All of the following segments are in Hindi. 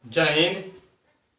जय हिंद।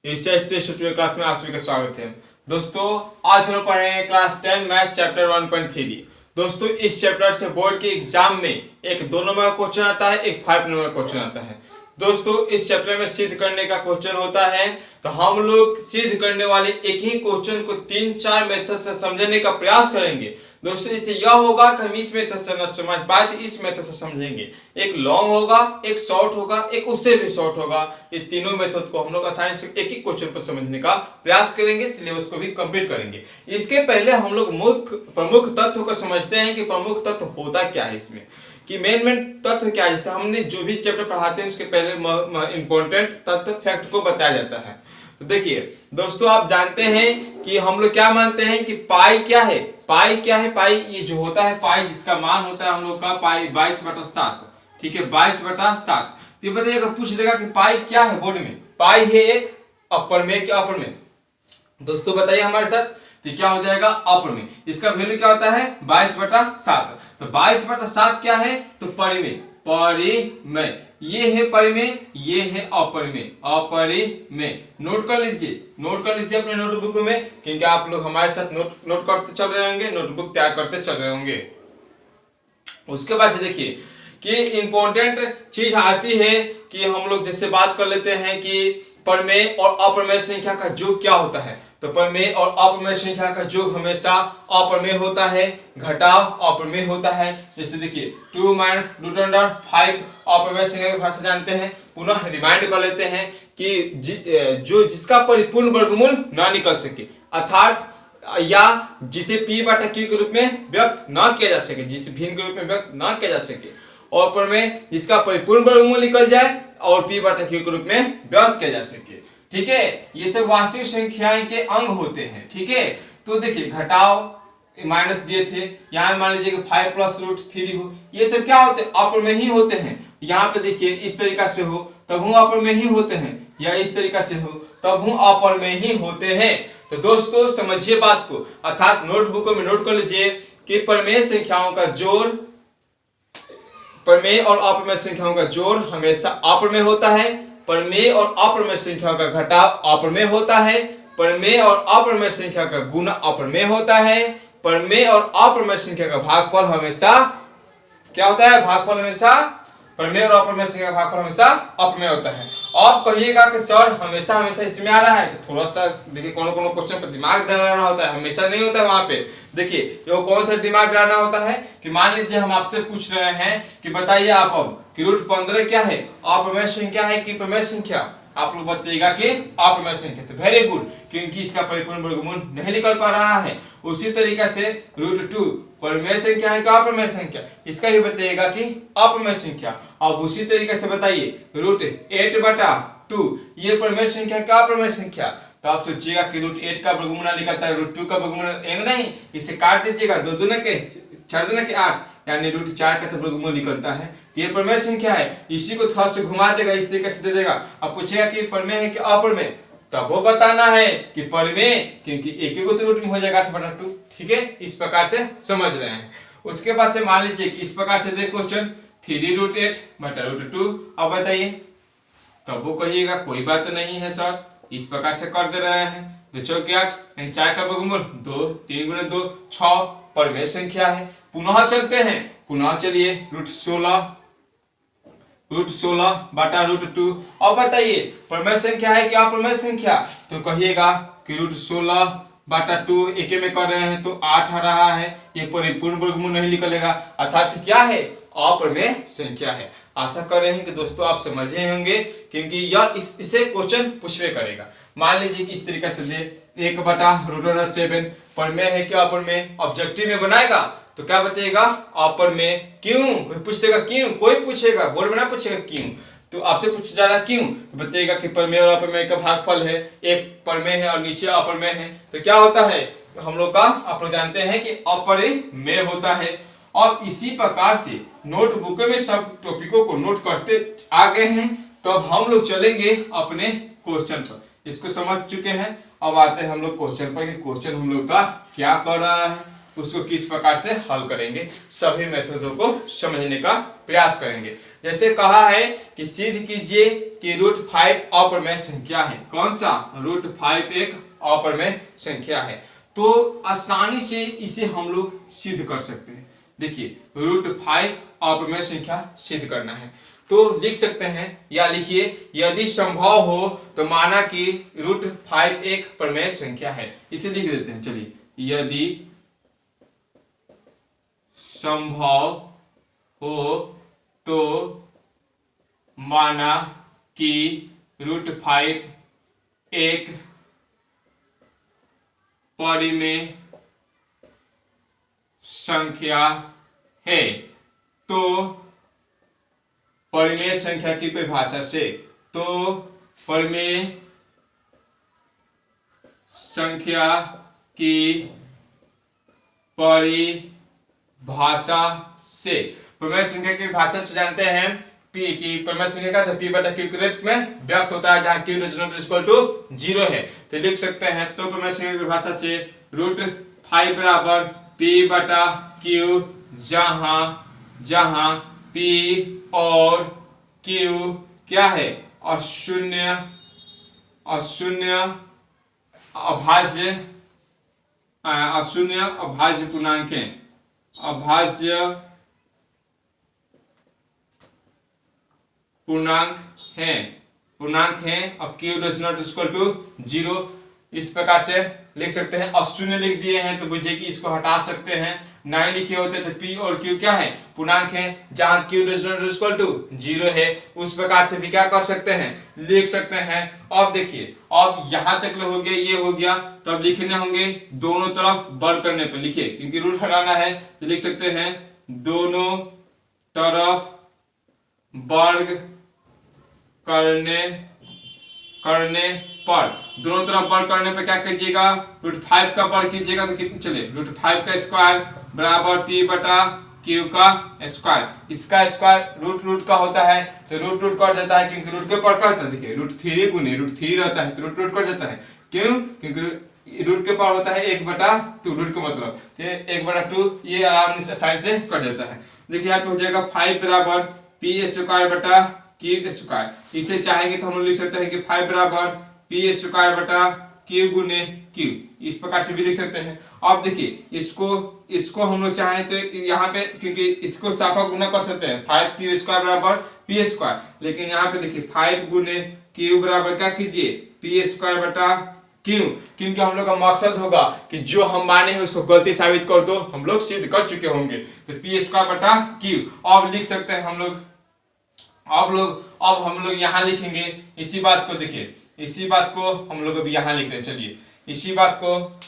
ईसीएससी स्टूडियो क्लास में आप सभी का स्वागत है। दोस्तों आज हम लोग पढ़ रहे हैं क्लास 10 मैथ चैप्टर 1.3। दोस्तों इस चैप्टर से बोर्ड के एग्जाम में एक 2 नंबर का क्वेश्चन आता है, एक 5 नंबर का क्वेश्चन आता है। दोस्तों इस चैप्टर में सिद्ध करने का क्वेश्चन होता है, तो हम लोग सिद्ध करने वाले एक ही क्वेश्चन को 3-4 मेथड से समझने का प्रयास करेंगे। दोस्तों इससे यह होगा कि हम इस मेथड से न समझ पाए तो इस मेथड से समझेंगे। एक लॉन्ग होगा, एक शॉर्ट होगा, एक उससे भी शॉर्ट होगा। ये तीनों मेथड को हम लोग आसानी से एक ही क्वेश्चन पर समझने का प्रयास करेंगे, सिलेबस को भी कंप्लीट करेंगे। इसके पहले हम लोग प्रमुख तत्व को समझते हैं कि प्रमुख तत्व होता क्या है इसमें, कि मेन तत्व क्या है। जैसे हमने जो भी चैप्टर पढ़ाते हैं उसके पहले इंपॉर्टेंट तत्व फैक्ट को बताया जाता है। तो देखिए दोस्तों, आप जानते हैं कि हम लोग क्या मानते हैं कि पाई क्या है। पाई क्या है? पाई ये जो होता है, पाई जिसका मान होता है हम लोग का पाई 22/7। ठीक है, 22/7। ये बताइएगा, पूछ देगा कि पाई क्या है बोर्ड में। पाई है एक अपर में, क्या अपर में? दोस्तों बताइए हमारे साथ, तो क्या हो जाएगा अपर में। इसका वैल्यू क्या होता है? 22/7। तो 22/7 क्या है? तो परिमेय। परिमेय ये है परिमेय, ये है अपरिमेय। अपरिमेय नोट कर लीजिए, नोट कर लीजिए अपने नोटबुक में, क्योंकि आप लोग हमारे साथ नोट करते चल रहे होंगे, नोटबुक तैयार करते चल रहे होंगे। उसके बाद से देखिए कि इंपॉर्टेंट चीज आती है कि हम लोग जैसे बात कर लेते हैं कि परिमेय और अपरिमेय संख्या का योग क्या होता है। तो परिमेय और अपरिमेय संख्या का योग हमेशा अपरिमेय होता है, घटाव अपरिमेय होता है। जैसे देखिए 2 - √5 अपरिमेय संख्या की भाषा जानते हैं। पुनः रिमाइंड कर लेते हैं कि जिसका परिपूर्ण वर्गमूल ना निकल सके, अर्थात या जिसे p/q के रूप में व्यक्त न किया जा सके, जिसे भिन्न के रूप में व्यक्त न किया जा सके, और परिमेय जिसका परिपूर्ण वर्गमूल निकल जाए और p/q के रूप में व्यक्त किया जा सके। ठीक है, ये सब वास्तविक संख्याएं के अंग होते हैं। ठीक है, तो देखिए घटाव माइनस दिए थे, यहाँ मान लीजिए कि 5 + √3 हो, ये सब क्या होते हैं? अपरिमेय ही होते हैं। यहाँ पे देखिए इस तरीका से हो तब हम अपरिमेय ही होते हैं, या इस तरीका से हो तब हम अपरिमेय ही होते हैं। तो दोस्तों समझिए बात को, अर्थात नोटबुकों में नोट कर लीजिए कि परिमेय संख्याओं का जोड़, परिमेय और अपरिमेय संख्याओं का जोड़ हमेशा अपरिमेय होता है। परिमेय और अपरिमेय संख्या का घटाव अपरिमेय होता है। परिमेय और अपरिमेय संख्या का गुणा अपरिमेय होता है। परिमेय और अपरिमेय संख्या का भागफल हमेशा क्या होता है? भागफल हमेशा, परिमेय और अपरिमेय संख्या का भागफल हमेशा अपरिमेय होता है। आप कहिएगा कि सर हमेशा इसमें आ रहा है, तो थोड़ा सा देखिए कौन क्वेश्चन पर दिमाग डालना होता है, हमेशा नहीं होता है। वहां पे देखिए ये कौन सा दिमाग डालना होता है कि मान लीजिए हम आपसे पूछ रहे हैं कि बताइए आप अब कि √15 क्या है? अपरिमेय संख्या है कि परिमेय संख्या? आप लोग बताइएगा कि अपरिमेय संख्या। तो वेरी गुड, क्योंकि इसका परिपूर्ण वर्गमूल नहीं निकल पा रहा है। उसी तरीके से √2 परिमेय संख्या है कि अपरिमेय संख्या? इसका भी बताइएगा कि अपरिमेय संख्या। अब उसी तरीके से बताइए √8/2 ये परिमेय संख्या क्या अपरिमेय संख्या? तो आप सोचिएगा कि √8 का वर्गमूल निकलता है, √2 का वर्गमूल एक नहीं, इसे काट दीजिएगा, 2 दूना के 4 दूना के 8, यानी √4 का तो वर्गमूल निकलता है। ये परिमेय संख्या है। इसी को थोड़ा सा घुमा देगा, इस तरीके से दे देगा। अब पूछेगा कि परिमेय है कि अपरिमेय, तब वो बताना है कि परिमेय, क्योंकि एक ही को तो रूट में हो जाएगा 8/2। ठीक है, इस प्रकार से समझ रहे हैं। उसके बाद से मान लीजिए कि इस प्रकार से दे क्वेश्चन 3√8/√2। अब बताइए, तब वो कहिएगा कोई बात नहीं है सर, इस प्रकार से कर दे रहे हैं। 2 × 4 = 8, नहीं 4 का वर्गमूल 2, 3 × 2 = 6 परिमेय संख्या है। पुनः चलते हैं, पुनः चलिए √16/√2। अब बताइए परिमेय संख्या है कि अपरिमेय संख्या? तो कहिएगा कि √16/2 एक में कर रहे हैं तो 8 आ रहा है, ये परिपूर्ण वर्गमूल नहीं निकलेगा, अर्थात क्या है? अपरिमेय संख्या है। आशा कर रहे हैं कि दोस्तों आप समझे होंगे, क्योंकि यह इसे क्वेश्चन पूछवे करेगा। मान लीजिए कि इस तरीके से दे 1/√7 परिमेय है क्या अपरिमेय? ऑब्जेक्टिव में बनाएगा तो क्या बताइएगा? अपरिमेय। क्यों? कोई पूछ देगा क्यों, कोई पूछेगा, बोर्ड में ना पूछेगा क्यों, तो आपसे पूछ जा रहा क्यों, तो बताइएगा कि परिमेय और अपरिमेय का भागफल है, एक परिमेय है और नीचे अपरिमेय है, तो क्या होता है हम लोग का? आप लोग जानते हैं कि अपरिमेय होता है। और इसी प्रकार से नोटबुक में सब टॉपिकों को नोट करते आ गए हैं। तो अब हम लोग चलेंगे अपने क्वेश्चन पर। इसको समझ चुके हैं, अब आते हैं हम लोग क्वेश्चन पर कि क्वेश्चन हम लोग का क्या कर रहा है, उसको किस प्रकार से हल करेंगे, सभी मेथडों को समझने का प्रयास करेंगे। जैसे कहा है कि सिद्ध कीजिए कि √5 अपरिमेय संख्या है। कौन सा? √5 एक अपरिमेय संख्या है। तो आसानी से इसे हम लोग सिद्ध कर सकते हैं। देखिए √5 अपरिमेय संख्या सिद्ध करना है तो लिख सकते हैं, या लिखिए यदि संभव हो तो माना कि √5 एक परिमेय संख्या है। इसे लिख देते हैं, चलिए यदि संभव हो तो माना कि √5 एक परिमेय संख्या है। तो परिमेय संख्या की परिभाषा से, तो परिमेय संख्या की परिभाषा से, परिमेय संख्या की भाषा से जानते हैं पी की परिमेय संख्या का पी बटा क्यू के रूप में व्यक्त होता है, जहां क्यू इक्वल टू 0 है। तो लिख सकते हैं, तो परिमेय संख्या की परिभाषा से √5 बराबर पी बटा क्यू, जहां पी और क्यू क्या है? अशून्य अभाज्य पूर्णांक है, अभाज्य पूर्णांक है। अब क्यू इक्वल टू 0 इस प्रकार से लिख सकते हैं। अशून्य लिख दिए हैं तो बुझिए कि इसको हटा सकते हैं। नहीं लिखे होते तो पी और क्यू क्या है? पूर्णांक है, जहां क्यू इक्वल टू 0 है। उस प्रकार से भी क्या कर सकते हैं? लिख सकते हैं। अब देखिए, अब यहां तक हो गया, ये हो गया, तो अब लिखने होंगे दोनों तरफ वर्ग करने पर। लिखिए, क्योंकि रूट हटाना है तो लिख सकते हैं दोनों तरफ वर्ग करने पर। दोनों तरफ वर्ग करने पर क्या कीजिएगा? √5 का वर्ग कीजिएगा तो कितने चले? √5 का स्क्वायर बराबर पी बटा क्यू का स्क्वायर। इसका स्क्वायर रूट का होता है तो रूट कट जाता है, क्योंकि रूट के पर क्या होता है? देखिए √3 गुने √3 रहता है तो रूट कट जाता है। क्यों? क्योंकि रूट के पर होता है 1/2, रूट का मतलब 1/2, ये आराम से साइड से कट जाता है। देखिए यहाँ पे हो जाएगा 5 बराबर पी स्क्वायर बटा क्यू स्क्वायर। इसे चाहेंगे तो हम लोग लिख सकते हैं कि 5 बराबर पी स्क्वायर बटा क्यू गुने क्यू, इस प्रकार से भी लिख सकते हैं। अब देखिए इसको हम लोग चाहें तो यहाँ पे, क्योंकि इसको साफा गुना कर सकते हैं, 5 क्यू स्क्वायर बराबर पी स्क्वायर। लेकिन यहाँ पे देखिए 5 गुने क्यू बराबर क्या कीजिए? पी स्क्वायर बटा क्यू, क्योंकि हम लोग का मकसद होगा कि जो हम माने हैं उसको गलती साबित कर दो। हम लोग सिद्ध कर चुके होंगे, तो पी स्क्वायर बटा क्यू। अब लिख सकते हैं हम लोग, अब हम लोग यहाँ लिखेंगे इसी बात को। देखिए इसी बात को हम लोग अभी यहाँ लिखते हैं। चलिए इसी बात को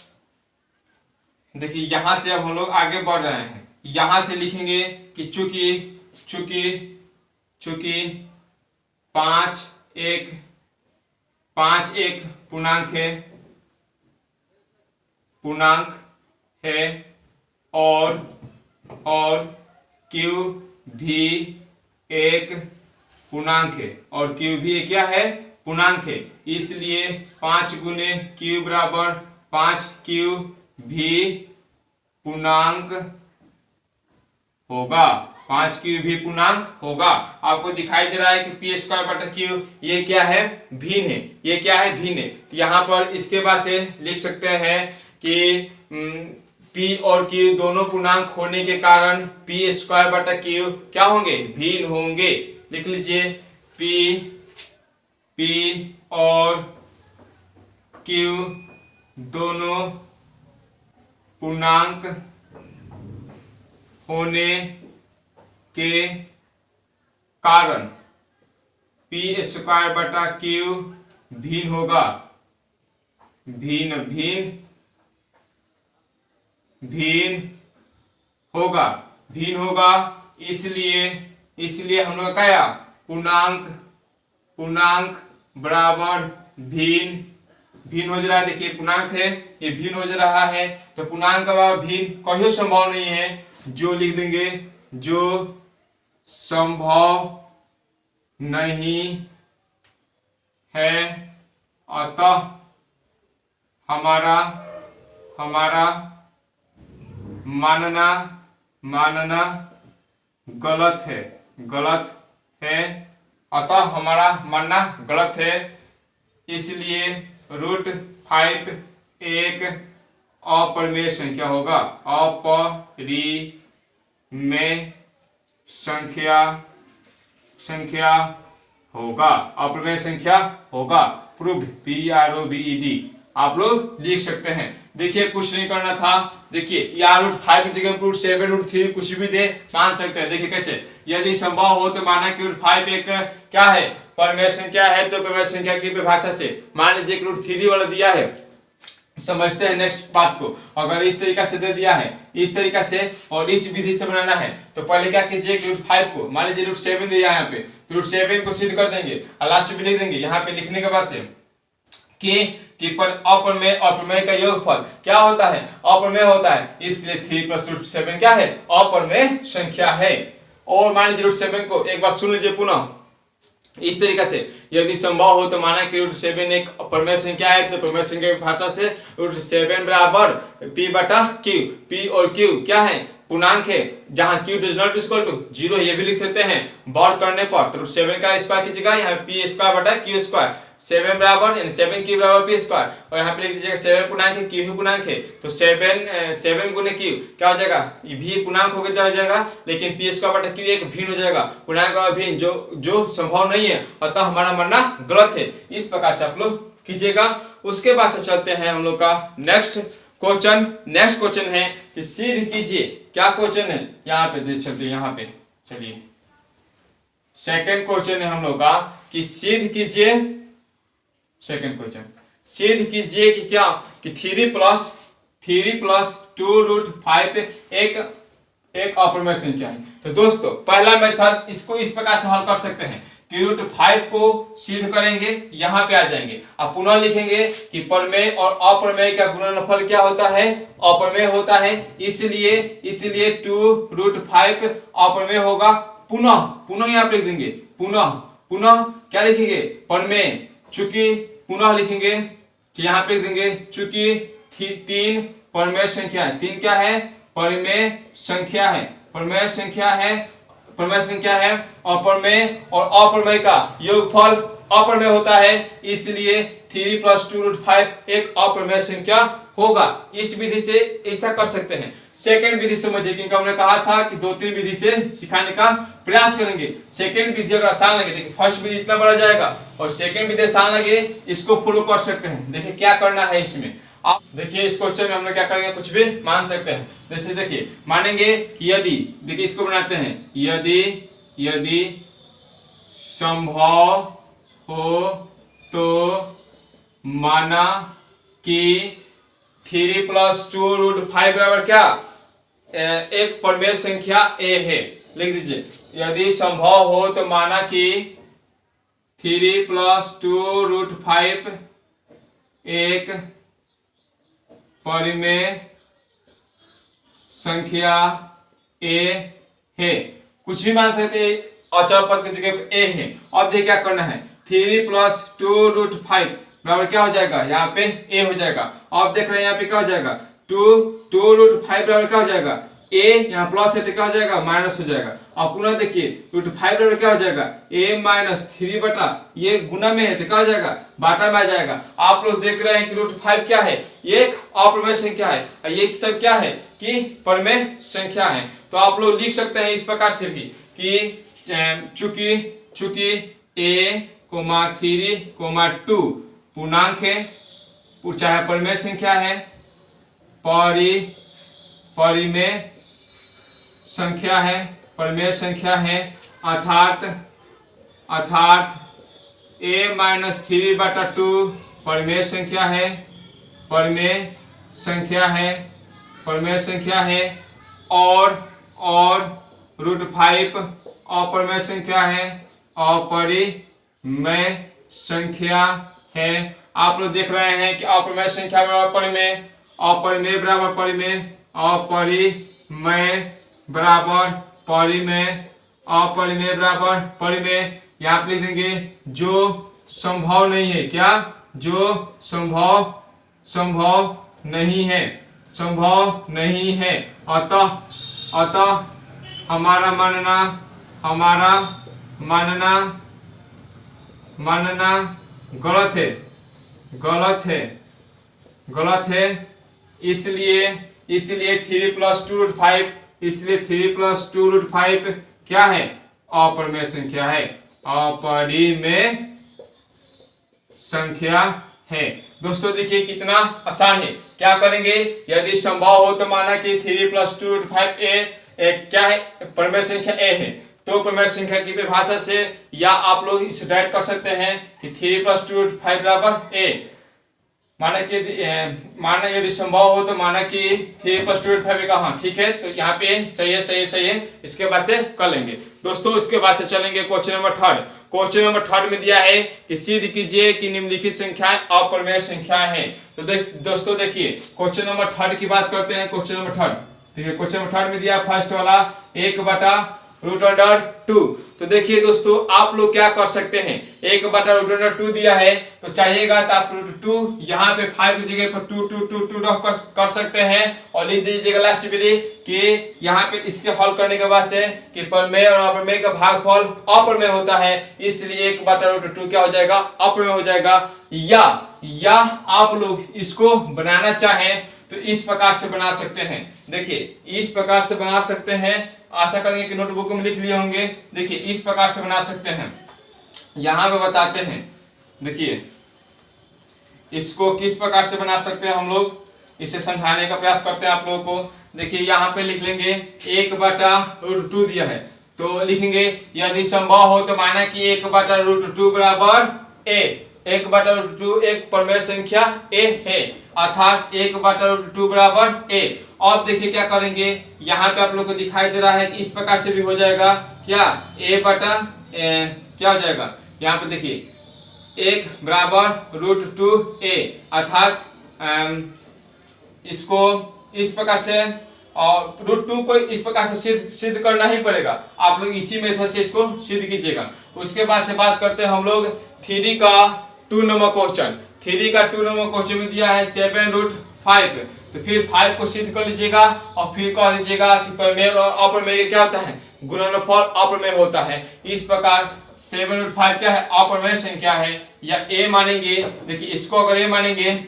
देखिए, यहां से अब हम लोग आगे बढ़ रहे हैं। यहां से लिखेंगे कि चूंकि 5 एक पूर्णांक है और क्यू भी एक पूर्णांक है, और क्यू भी क्या है? पूर्णांक है। इसलिए 5 गुने क्यू बराबर 5 क्यू भी पूर्णांक होगा। 5 क्यू भी पूर्णांक होगा। आपको दिखाई दे रहा है कि पी स्क्वायर बटा क्यू ये क्या है? भिन्न है। ये क्या है? भिन्न है। तो यहाँ पर इसके बाद से लिख सकते हैं कि पी और क्यू दोनों पूर्णांक होने के कारण पी स्क्वायर बटा क्यू क्या होंगे? भिन्न होंगे। लिख लीजिए पी और क्यू दोनों पूर्णांक होने के कारण पी स्क्वायर बटा क्यू भिन्न होगा। भिन्न होगा। इसलिए हम लोग क्या? पूर्णांक बराबर भिन्न हो जा रहा है। देखिए पूर्णांक है, ये भिन्न हो जा रहा है, तो पूर्णांक बराबर भिन्न कहीं संभव नहीं है। जो लिख देंगे, जो संभव नहीं है, अतः हमारा मानना गलत है, अतः हमारा मानना गलत है। इसलिए √5 एक अपरिमेय संख्या होगा, अपरिमेय संख्या होगा, अपरिमेय संख्या होगा। प्रूव्ड, PROVED आप लोग लिख सकते हैं। देखिए कुछ नहीं करना था, देखिए या √5 की जगह √7 √3 कुछ भी दे मान सकते हैं। देखिए कैसे, यदि संभव हो तो माना कि √5 एक क्या है, परिमेय संख्या है, तो परिमेय संख्या की परिभाषा से मान लीजिए कि √3 वाला दिया है, समझते हैं नेक्स्ट बात को। अगर इस तरीका से दे दिया है, इस तरीका से और इस विधि से बनाना है, तो पहले क्या कीजिए कि √5 को मान लीजिए √7 दिया है यहाँ पे, तो √7 को सिद्ध कर देंगे और लास्ट में लिख देंगे। यहाँ पे लिखने के बाद से कि पर अपरिमेय अपरिमेय का योगफल क्या होता है, अपरिमेय होता है, इसलिए 3 + √7 क्या है, अपरिमेय संख्या है। और मान लीजिए √7 को एक बार सुन लीजिए पुनः इस तरीका से, यदि संभव हो तो माना कि √7 एक परिमेय संख्या है, तो परिमेय संख्या की भाषा से √7 बराबर P/Q, P और Q क्या है, पूर्णांक है, जहां Q does not equal to 0 ये भी लिख सकते हैं बढ़ करने पर। तो √7 का स्क्वायर कीजिएगा, यहाँ P² / Q², 7 बराबर यानी 7Q बराबर P², और यहाँ पे लिख दीजिएगा 7 पूर्णांक है, Q भी पूर्णांक है, तो 7 × Q क्या हो जाएगा, ये भी पूर्णांक हो जाएगा, लेकिन P² / Q एक भिन्न हो जाएगा, पूर्णांक और भिन्न जो संभव नहीं है, अतः हमारा मानना गलत है। इस प्रकार से आप लोग कीजिएगा। उसके बाद से चलते हैं हम लोग का नेक्स्ट क्वेश्चन है कि सिद्ध कीजिए। क्या क्वेश्चन है, यहाँ पे देख चलते, यहाँ पे चलिए सेकंड क्वेश्चन है हम लोग का कि सिद्ध कीजिए। सेकंड क्वेश्चन सिद्ध कीजिए कि क्या, कि 3 + 2√5 एक अपरिमेय संख्या है। तो दोस्तों पहला मेथड इसको इस प्रकार से हल कर सकते हैं कि √5 को सिद्ध करेंगे, यहाँ पे आ जाएंगे, अब पुनः लिखेंगे कि परिमेय और अपरिमेय का गुणनफल क्या होता है, अपरिमेय होता है, इसलिए 2√5 अपरिमेय होगा। पुनः यहाँ पे लिख देंगे, पुनः क्या लिखेंगे, परिमेय, चूंकि पुनः लिखेंगे कि यहाँ पे लिख देंगे चूंकि 3 परिमेय संख्या है, 3 क्या है, परिमेय संख्या है, अपरिमेय और अपरिमेय का योगफल अपरिमेय होता है, इसलिए 3 + 2√5 एक अपरिमेय संख्या होगा। इस विधि से ऐसा कर सकते हैं। सेकंड विधि समझिए, क्योंकि हमने कहा था कि 2-3 विधि से सिखाने का प्रयास करेंगे। सेकंड विधि अगर आसान लगे, देखिए फर्स्ट विधि इतना बड़ा जाएगा और सेकंड विधि आसान लगे, इसको फॉलो कर सकते हैं। देखिए क्या करना है इसमें, आप देखिए इस क्वेश्चन में हम लोग क्या करेंगे, कुछ भी मान सकते हैं। जैसे देखिए मानेंगे कि यदि, देखिए इसको बनाते हैं, यदि संभव हो तो माना कि 3 + 2√5 बराबर क्या, एक परिमेय संख्या A है। लिख दीजिए, यदि संभव हो तो माना कि 3 + 2√5 एक परिमेय संख्या A है। कुछ भी मान सकते हैं, अचर पद की जगह पे A है। अब देखिए क्या करना है, 3 + 2√5 बराबर क्या हो जाएगा, यहाँ पे A हो जाएगा। अब देख रहे हैं यहाँ पे क्या हो जाएगा, 2√5 बराबर क्या हो जाएगा, A यहाँ प्लस है तो क्या हो जाएगा, माइनस हो जाएगा। अब पुनः देखिए √5 बराबर क्या हो जाएगा, A - 3 बटा, ये गुना में है तो क्या हो जाएगा, बाटा में आ जाएगा। आप लोग देख रहे हैं कि √5 क्या है, एक अपरिमेय संख्या है, ये सब क्या है कि परिमेय संख्या है। तो आप लोग लिख सकते हैं इस प्रकार से भी कि चूंकि A, 3, 2 पूर्णांक है, चाहे परिमेय संख्या है, परिमेय संख्या है, अर्थात A - 3/2 परिमेय संख्या है, और √5 अपरिमेय संख्या है, आप लोग देख रहे हैं कि अपरिमेय संख्या बराबर परिमेय, अपरिमेय बराबर परिमेय, अपरिमेय बराबर परिमेय, यहाँ पे लिख देंगे जो संभव नहीं है, क्या, जो संभव नहीं है, अतः हमारा मानना मानना गलत है, गलत है, गलत है। इसलिए इसलिए 3 + 2√5, इसलिए 3 + 2√5 क्या है? अपरिमेय संख्या है, अपरिमेय संख्या है। दोस्तों देखिए कितना आसान है। क्या करेंगे? यदि संभव हो तो माना कि 3 + 2√5 क्या है? परिमेय संख्या ए है। तो परिमेय संख्या की परिभाषा से या आप लोग इसे डायरेक्ट कर सकते हैं कि 3 + 2√5 बराबर ए। माना कि माना यदि संभव हो तो माना कि 3 + 2√5 का, हाँ ठीक है। तो यहाँ पे सही है, सही है, सही है। इसके बाद से कर लेंगे दोस्तों। इसके बाद से चलेंगे क्वेश्चन नंबर 3। क्वेश्चन नंबर 3 में दिया है कि सिद्ध कीजिए कि निम्नलिखित संख्याएं अपरिमेय संख्याएं हैं। तो दोस्तों देखिए क्वेश्चन नंबर 3 की बात करते हैं। क्वेश्चन नंबर 3, ठीक है। क्वेश्चन नंबर 3 में दिया फर्स्ट वाला 1/√2। तो देखिए दोस्तों आप लोग क्या कर सकते हैं, 1/√2 दिया है तो चाहिएगा तो आप √2 यहाँ पे 5 की जगह पर 2 कर सकते हैं और लिख दीजिएगा लास्ट में कि यहाँ पे इसके हल करने के बाद से कि परिमेय और अपरिमेय का भागफल अपरिमेय होता है, इसलिए 1/√2 क्या हो जाएगा? अपरिमेय हो जाएगा। या आप लोग इसको बनाना चाहें तो इस प्रकार से बना सकते हैं। देखिए इस प्रकार से बना सकते हैं, आशा करेंगे कि नोटबुक में लिख लिए होंगे। देखिए इस प्रकार से बना सकते हैं, यहां पे बताते हैं। देखिए इसको किस प्रकार से बना सकते हैं हम लोग, इसे समझाने का प्रयास करते हैं आप लोगों को। देखिए यहाँ पे लिख लेंगे 1/√2 दिया है तो लिखेंगे यदि संभव हो तो माना कि 1/√2 बराबर ए। 1/√2 एक परिमेय संख्या ए है, अर्थात 1/√2 बराबर ए। अब देखिए क्या करेंगे, यहाँ पे आप लोग को दिखाई दे रहा है कि इस प्रकार से भी हो जाएगा क्या? क्या हो जाएगा? यहाँ पे देखिए 1/√2 ए, अर्थात इसको इस प्रकार से, और √2 को इस प्रकार से सिद्ध करना ही पड़ेगा। आप लोग इसी मेथड से इसको सिद्ध कीजिएगा। उसके बाद से बात करते हैं हम लोग 3 का 2 नंबर क्वेश्चन। 3 का 2 नंबर क्वेश्चन में दिया है 7√5। तो फिर 5 को सिद्ध कर लीजिएगा और फिर कह दीजिएगा कि परिमेय और अपरिमेय क्या होता है? गुणनफल अपरिमेय होता है। इस प्रकार 7√5 क्या है? अपरिमेय संख्या है या ए मानेंगे। देखिए इसको अगर ए मानेंगे,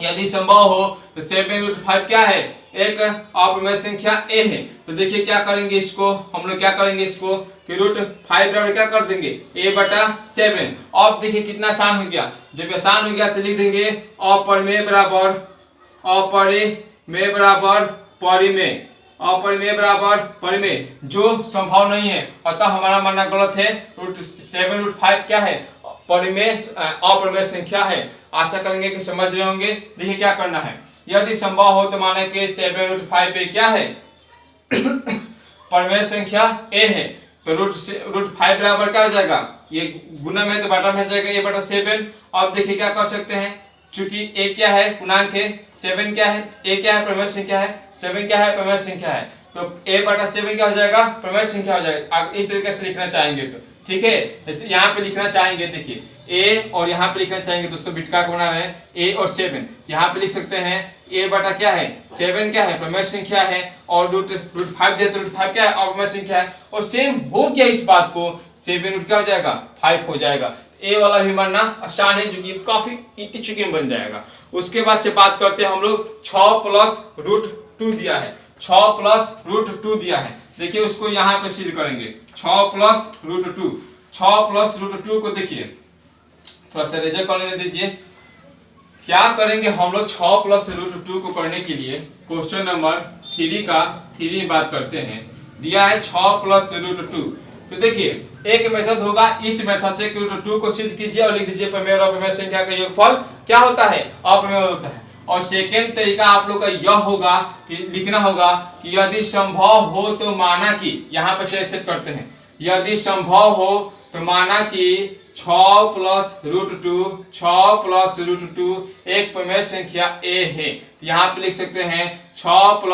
यदि संभव हो तो 7√5 क्या है? एक अपरिमेय संख्या ए है। तो देखिए क्या करेंगे, इसको हम लोग क्या करेंगे, इसको कि √5 बराबर क्या कर देंगे? a/7। अब देखिए कितना आसान हो गया। जब आसान हो गया तो लिख देंगे अपरिमेय बराबर परिमेय, अपरिमेय बराबर परिमेय, जो संभव नहीं है। अतः हमारा मानना गलत है। 7√5 क्या है? परिमेय अपरिमेय संख्या है। आशा करेंगे कि समझ रहे होंगे। देखिए क्या करना है, यदि संभव हो तो माने कि 7√5 पे क्या है? परिमेय संख्या ए है। तो √5 बराबर क्या हो जाएगा? ये गुना में तो बटा में जाएगा a/7। अब देखिए क्या कर सकते हैं, चूंकि ए क्या है? पूर्णांक है। 7 क्या है? ए क्या है? परिमेय संख्या है। 7 क्या है? परिमेय संख्या है। तो a/7 क्या हो जाएगा? परिमेय संख्या हो जाएगा। आप इस तरीके से लिखना चाहेंगे तो ठीक है। जैसे यहाँ पे लिखना चाहेंगे, देखिए ए और यहाँ पे लिखना चाहेंगे दोस्तों, बिटका को बना रहे हैं ए और 7। यहाँ पे लिख सकते हैं a/7 क्या है? परिमेय संख्या है। और √5 दे तो √5 क्या है? अपरिमेय संख्या है। और सेम हो गया इस बात को, 7 क्या हो जाएगा? 5 हो जाएगा। ए वाला भी मानना आसान है, जो कि काफी इक्की चुकी में बन जाएगा। उसके बाद से बात करते हैं हम लोग 6 + √2 दिया है। 6 + √2 दिया है। देखिए उसको यहाँ पे सिद्ध करेंगे। 6 + √2, 6 + √2 को देखिए थोड़ा सा रेजर करने दीजिए। क्या करेंगे हम लोग 6 + √2 को करने के लिए क्वेश्चन नंबर 3 बात करते हैं। दिया है 6 + √2। तो देखिए एक मेथड होगा, इस मेथड से कि √2 को सिद्ध कीजिए और लिख दीजिए परिमेय और अपरिमेय संख्या का योगफल क्या होता है? अपरिमेय होता है। और सेकेंड तरीका आप लोग का यह होगा कि लिखना होगा कि यदि संभव हो तो माना कि, यहाँ पर सेट करते हैं, यदि संभव हो तो माना कि 6 + √2 एक परिमेय संख्या ए है। यहाँ पे लिख सकते हैं 6 +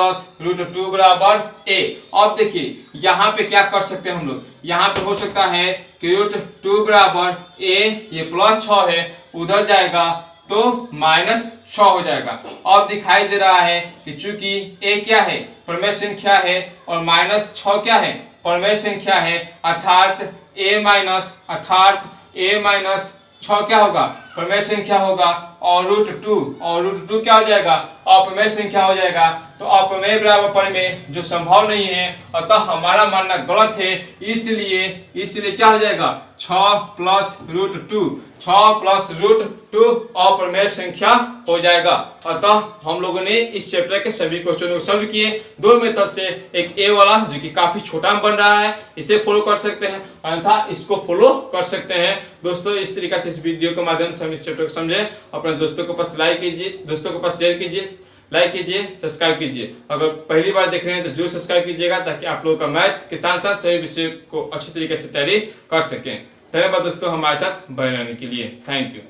√2 बराबर ए। अब देखिए यहाँ पे क्या कर सकते हैं हम लोग, यहाँ पे हो सकता है कि √2 बराबर ए, ये +6 है, उधर जाएगा तो -6 हो जाएगा। अब दिखाई दे रहा है कि चूंकि ए क्या है? परिमेय संख्या है और -6 क्या है? परिमेय संख्या है, अर्थात a माइनस अर्थात a माइनस 6 क्या होगा, प्रमेय संख्या होगा, और रूट टू क्या हो जाएगा, अप्रमेय संख्या हो जाएगा। तो अप्रमेय बराबर प्रमेय जो संभव नहीं है, अतः हमारा मानना गलत है। इसलिए क्या हो जाएगा, 6 प्लस रूट टू अप्रमेय संख्या हो जाएगा। अतः हम लोगों ने इस चैप्टर के सभी क्वेश्चनों को सॉल्व किए दो मेथड से। एक ए वाला जो कि काफी छोटा बन रहा है, इसे फॉलो कर सकते हैं, अन्यथा इसको फॉलो कर सकते हैं। दोस्तों इस तरीके से इस वीडियो के माध्यम से हम इस चैप्टर को समझे, अपने दोस्तों के पास लाइक कीजिए, दोस्तों के पास शेयर कीजिए, लाइक कीजिए, सब्सक्राइब कीजिए। अगर पहली बार देख रहे हैं तो जरूर सब्सक्राइब कीजिएगा, ताकि आप लोगों का मैथ के साथ साथ सभी विषय को अच्छी तरीके से तैयारी कर सकें। धन्यवाद दोस्तों हमारे साथ बने रहने के लिए। Thank you.